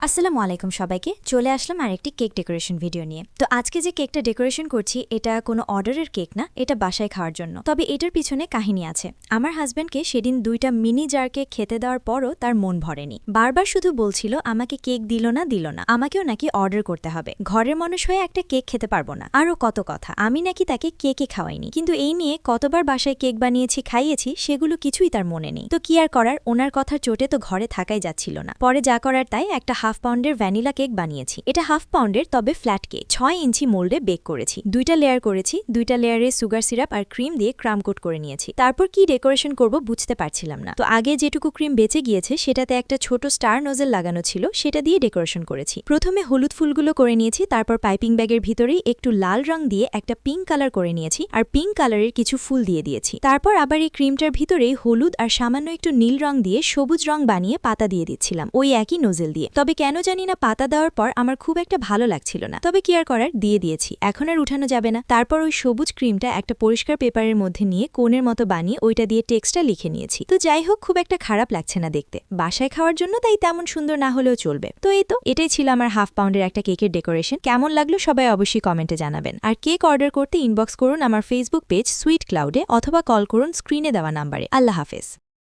আসসালামু আলাইকুম সবাইকে চলে আসলাম আরেকটি কেক ডেকোরেশন ভিডিও নিয়ে। তো আজকে যে কেকটা ডেকোরেশন করছি এটা কোনো অর্ডারের কেক না, এটা বাসায় খাওয়ার জন্য। তবে এটার পিছনে কাহিনী আছে। আমার হাজব্যান্ডকে সেদিন 2টা মিনি জার কেক খেতে দেওয়ার পরও তার মন ভরেনি। বারবার শুধু বলছিল আমাকে কেক দিল না, আমাকেও নাকি অর্ডার করতে হবে, ঘরের মানুষ হয়ে একটা কেক খেতে পারবো না, আরও কত কথা। আমি নাকি তাকে কেকে খাওয়াইনি, কিন্তু এই নিয়ে কতবার বাসায় কেক বানিয়েছি, খাইয়েছি, সেগুলো কিছুই তার মনে নেই। তো কি আর করার, ওনার কথার চোটে তো ঘরে থাকাই যাচ্ছিল না। পরে যা করার তাই একটা হাফ পাউন্ডের ভ্যানিলা কেক বানিয়েছি। এটা হাফ পাউন্ডের, তবে ফ্ল্যাট কেক। 6 ইঞ্চি মোল্ডে বেক করেছি। 2টা লেয়ার করেছি। 2টা লেয়ারে সুগার সিরাপ আর ক্রিম দিয়ে ক্রাম কোট করে নিয়েছি। তারপর কি ডেকোরেশন করব বুঝতে পারছিলাম না। তো আগে যেটুকু ক্রিম বেঁচে গিয়েছে সেটাতে একটা ছোট স্টার নোজেল লাগানো ছিল, সেটা দিয়ে ডেকোরেশন করেছি। প্রথমে হলুদ ফুলগুলো করে নিয়েছি, তারপর পাইপিং ব্যাগের ভিতরেই একটু লাল রং দিয়ে একটা পিঙ্ক কালার করে নিয়েছি, আর পিঙ্ক কালারের কিছু ফুল দিয়ে দিয়েছি। তারপর আবার এই ক্রিমটার ভিতরেই হলুদ আর সামান্য একটু নীল রং দিয়ে সবুজ রং বানিয়ে পাতা দিয়ে দিচ্ছিলাম, ওই একই নোজেল দিয়ে। তবে কেন জানি না পাতা দেওয়ার পর আমার খুব একটা ভালো লাগছিল না, তবে কি আর করার, দিয়ে দিয়েছি। এখন আর উঠানো যাবে না। তারপর ওই সবুজ ক্রিমটা একটা পরিষ্কার পেপারের মধ্যে নিয়ে কোণের মতো বানিয়ে ওইটা দিয়ে টেক্সটটা লিখে নিয়েছি। তো যাই হোক, খুব একটা খারাপ লাগছে না দেখতে, বাসায় খাওয়ার জন্য তাই তেমন সুন্দর না হলেও চলবে। তো এটাই ছিল আমার হাফ পাউন্ডের একটা কেকের ডেকোরেশন। কেমন লাগলো সবাই অবশ্যই কমেন্টে জানাবেন। আর কেক অর্ডার করতে ইনবক্স করুন আমার ফেসবুক পেজ সুইট ক্লাউডে, অথবা কল করুন স্ক্রিনে দেওয়া নাম্বারে। আল্লাহ হাফেজ।